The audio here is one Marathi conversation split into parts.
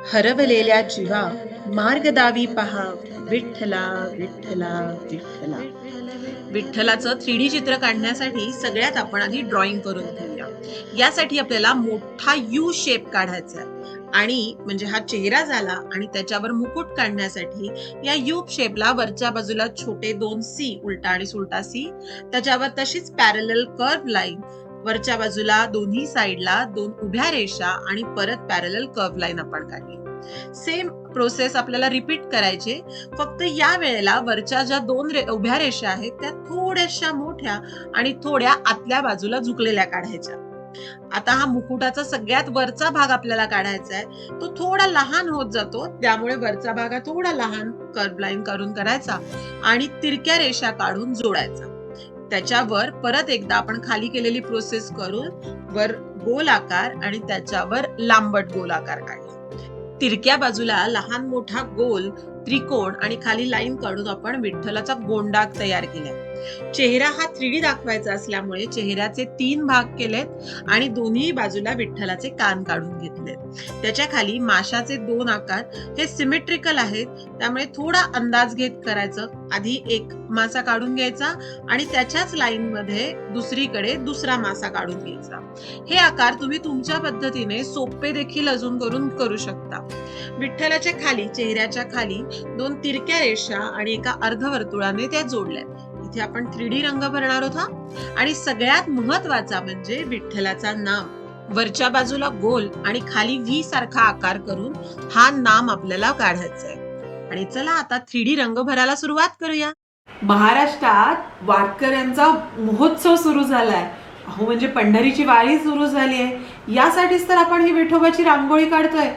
हरवलेल्या जीवा मार्ग दावी पहा, विठ्ठला विठ्ठला विठ्ठला. विठ्ठलाचं 3D चित्र काढण्यासाठी सगळ्यात आपण आधी ड्रॉइंग करून घेऊया. यासाठी आपल्याला मोठा यू शेप काढायचा आहे आणि म्हणजे हा चेहरा झाला आणि त्याच्यावर मुकुट काढण्यासाठी या यू शेपला वरच्या बाजूला छोटे 2 सी, उलटा आणि सुलटा सी, त्याच्यावर तशीच पॅरलल कर्व लाईन, वरच्या बाजूला दोन्ही साइडला 2 उभ्या रेषा आणि परत पॅरलल कर्व लाईन आपण काढली. सेम प्रोसेस आपल्याला रिपीट करायचे, फक्त या वेळेला वरच्या ज्या 2 उभ्या रेषा आहेत त्या थोड्याशा मोठ्या आणि थोड्या आतल्या बाजूला झुकलेल्या काढायच्या. आता हा मुकुटाचा सगळ्यात वरचा भाग आपल्याला काढायचा आहे, तो थोडा लहान होत जातो, त्यामुळे वरचा भाग हा थोडा लहान कर्व लाईन करून करायचा आणि तिरक्या रेषा काढून जोडायचा. त्याच्यावर परत एकदा आपण खाली केलेली प्रोसेस करून वर गोल आकार आणि त्याच्यावर लांबट गोल आकार काढला. तिरक्या बाजूला लहान मोठा गोल त्रिकोण आणि खाली लाईन काढून आपण विठ्ठलाचा गोंडा तयार केलाय. चेहरा हा 3D दाखवायचा असल्यामुळे चेहऱ्याचे 3 भाग केलेत आणि दोन्ही बाजूला विठ्ठलाचे कान काढून घेतलेत. त्याच्या खाली माशाचे 2 आकार हे सिमेट्रिकल आहेत, त्यामुळे थोडा अंदाज घेत करायचं. आधी एक मासा काढून घ्यायचा आणि त्याच्याच लाईन मध्ये दुसरीकडे दुसरा मासा काढून घ्यायचा. हे आकार तुम्ही तुमच्या पद्धतीने सोपे देखील अजून करू शकता. विठ्ठलाच्या खाली, चेहऱ्याच्या खाली 2 तिरक्या रेषा आणि एका अर्धवर्तुळाने त्या जोडल्या. इथे आपण 3D रंग भरणार आहोत आणि सगळ्यात महत्वाचा म्हणजे विठ्ठलाचा नाम. वरच्या बाजूला गोल आणि खाली व्ही सारखा आकार करून हा नाम आपल्याला काढायचा आहे. आणि चला आता 3D रंग भरायला सुरुवात करूया. महाराष्ट्रात वारकऱ्यांचा महोत्सव सुरू झालाय. अहो म्हणजे पंढरीची वारी सुरू झाली आहे. यासाठीच तर आपण ही विठोबाची रांगोळी काढतोय.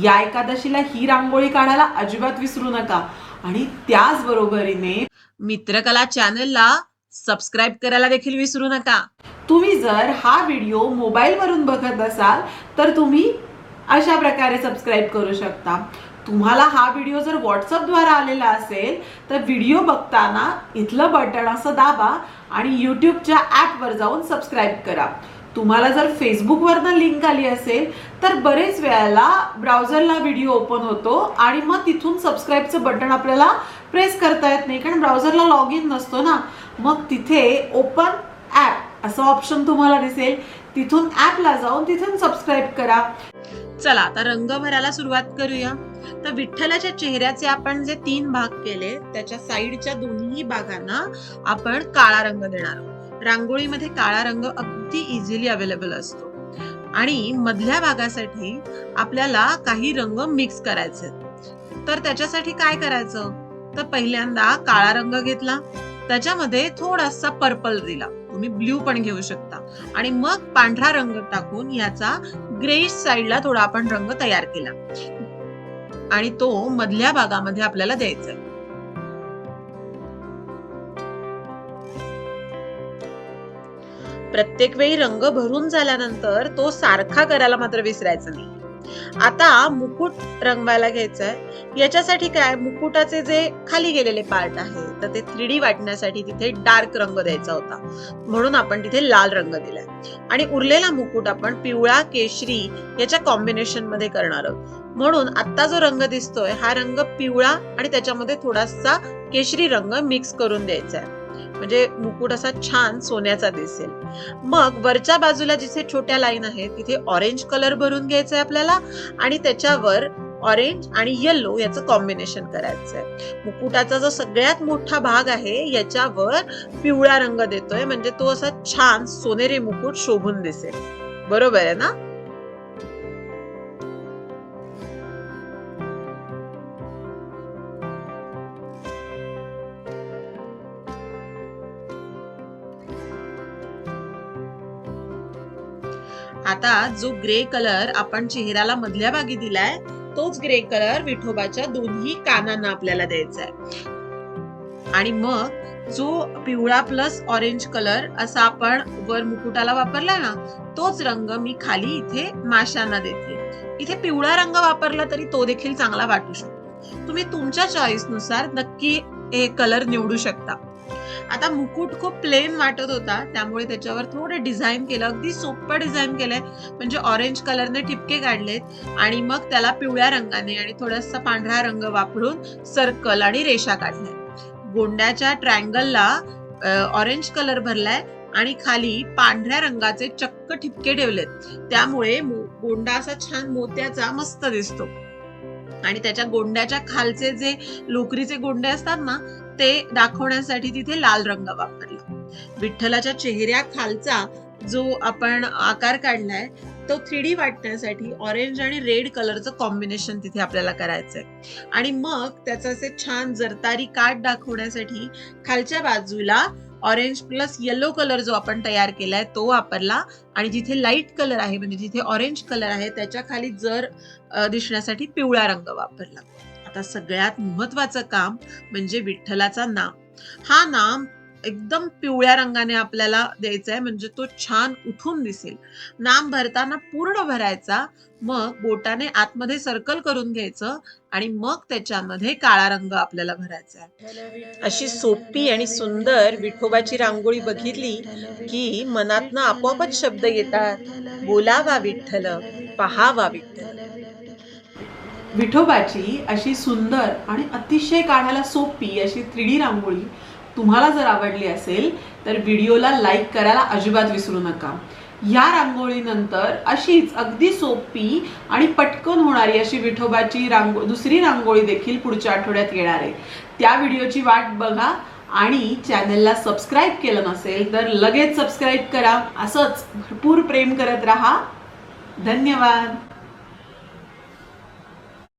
या एकादशीला ही रांगोळी काढायला अजिबात विसरू नका. आणि त्याच बरोबरीने मित्रकला चॅनलला सबस्क्राईब करायला देखील विसरू नका. तुम्ही जर हा व्हिडिओ मोबाईल वरून बघत असाल तर तुम्ही अशा प्रकारे सबस्क्राईब करू शकता. तुम्हाला हा व्हिडिओ जर व्हॉट्सअपद्वारे आलेला असेल तर व्हिडिओ बघताना इथलं बटन असं दाबा आणि यूट्यूबच्या ॲपवर जाऊन सबस्क्राईब करा. तुम्हाला जर फेसबुकवरनं लिंक आली असेल तर बरेच वेळेला ब्राउझरला व्हिडिओ ओपन होतो आणि मग तिथून सबस्क्राईबचं बटन आपल्याला प्रेस करता येत नाही, कारण ब्राउझरला लॉग इन नसतो ना. मग तिथे ओपन ॲप असं ऑप्शन तुम्हाला दिसेल, तिथून ॲपला जाऊन तिथून सबस्क्राईब करा. चला आता रंग भरायला सुरुवात करूया. तर विठ्ठलाच्या चेहऱ्याचे आपण जे 3 भाग केले त्याच्या साईडच्या दोन्ही भागांना आपण काळा रंग देणार आहोत. रांगोळीमध्ये काळा रंग अगदी इझिली अवेलेबल असतो आणि मधल्या भागासाठी आपल्याला काही रंग मिक्स करायचे. तर त्याच्यासाठी काय करायचं, तर पहिल्यांदा काळा रंग घेतला, त्याच्यामध्ये थोडासा पर्पल दिला, तुम्ही ब्ल्यू पण घेऊ शकता, आणि मग पांढरा रंग टाकून याचा ग्रेइश साइडला थोडा आपण रंग तयार केला आणि तो मधल्या भागामध्ये आपल्याला द्यायचा आहे. प्रत्येक वेळी रंग भरून झाल्यानंतर तो सारखा करायला मात्र विसरायचं नाही. आता मुकुट रंगवायला घ्यायचंय. याच्यासाठी काय, मुकुटाचे जे खाली गेलेले पार्ट आहे तर ते 3D वाटण्यासाठी तिथे डार्क रंग द्यायचा होता, म्हणून आपण तिथे लाल रंग दिलाय. आणि उरलेला मुकुट आपण पिवळा केशरी याच्या कॉम्बिनेशन मध्ये करणार आहोत, म्हणून आता जो रंग दिसतोय हा रंग पिवळा आणि त्याच्यामध्ये थोडासा केशरी रंग मिक्स करून द्यायचा आहे, म्हणजे मुकुट असा छान सोन्याचा दिसेल. मग वरच्या बाजूला जिथे छोट्या लाईन आहेत तिथे ऑरेंज कलर भरून घ्यायचा आहे आपल्याला आणि त्याच्यावर ऑरेंज आणि येलो याचं कॉम्बिनेशन करायचं आहे. मुकुटाचा जो सगळ्यात मोठा भाग आहे याच्यावर पिवळा रंग देतोय, म्हणजे तो असा छान सोनेरी मुकुट शोभून दिसेल. बरोबर आहे ना? आता जो ग्रे कलर आपण चेहऱ्याला मधल्या भागी दिलाय तोच ग्रे कलर विठोबाच्या दोन्ही कानांना आपल्याला द्यायचा आहे. आणि मग जो पिवळा प्लस ऑरेंज कलर असा आपण वर मुकुटाला वापरलाय ना, तोच रंग मी खाली इथे माशांना देते. इथे पिवळा रंग वापरला तरी तो देखील चांगला वाटू शकतो. तुम्ही तुमच्या चॉईस नुसार नक्की हे कलर निवडू शकता. आता मुकुट खूप प्लेन वाटत होता, त्यामुळे त्याच्यावर थोडं डिझाईन केलं. अगदी सोपं डिझाईन केलंय, म्हणजे ऑरेंज कलरने ठिपके काढलेत आणि मग त्याला पिवळ्या रंगाने आणि थोडासा पांढरा रंग वापरून सर्कल आणि रेषा काढल्या. गोंड्याच्या ट्रायंगलला ऑरेंज कलर भरलाय आणि खाली पांढऱ्या रंगाचे चक्क ठिपके ठेवलेत. त्यामुळे गोंडा असा छान मोत्याचा मस्त दिसतो. आणि त्याच्या गोंड्याच्या खालचे जे लोकरीचे गोंडे असतात ना, ते दाखवण्यासाठी तिथे लाल रंग वापरला. विठ्ठलाच्या चेहऱ्या खालचा जो आपण आकार काढलाय तो 3D वाटण्यासाठी ऑरेंज आणि रेड कलरचं कॉम्बिनेशन तिथे आपल्याला करायचंय. आणि मग त्याचं असे छान जरतारी काठ दाखवण्यासाठी खालच्या बाजूला ऑरेंज प्लस येलो कलर जो आपण तयार केलाय तो वापरला आणि जिथे लाईट कलर आहे म्हणजे जिथे ऑरेंज कलर आहे त्याच्या खाली जर दिसण्यासाठी पिवळा रंग वापरला. आता सगळ्यात महत्वाचं काम म्हणजे विठ्ठलाचा नाम. हा नाम एकदम पिवळ्या रंगाने आपल्याला द्यायचा आहे, म्हणजे तो छान उठून दिसेल. नाम भरताना पूर्ण भरायचा, मग बोटाने आतमध्ये सर्कल करून घ्यायचं आणि मग त्याच्यामध्ये काळा रंग आपल्याला भरायचा आहे. अशी सोपी आणि सुंदर विठोबाची रांगोळी बघितली की मनातनं आपोआपच शब्द येतात, बोलावा विठ्ठल, पहावा विठ्ठल. विठोबाची अशी सुंदर आणि अतिशय काढायला सोपी अशी 3D रांगोळी तुम्हाला जर आवडली असेल तर व्हिडिओला लाईक करायला अजिबात विसरू नका. या रांगोळीनंतर अशीच अगदी सोपी आणि पटकन होणारी अशी विठोबाची दुसरी रांगोळी देखील पुढच्या आठवड्यात येणार आहे. त्या व्हिडिओची वाट बघा आणि चॅनलला सबस्क्राईब केलं नसेल तर लगेच सबस्क्राईब करा. असंच भरपूर प्रेम करत राहा. धन्यवाद.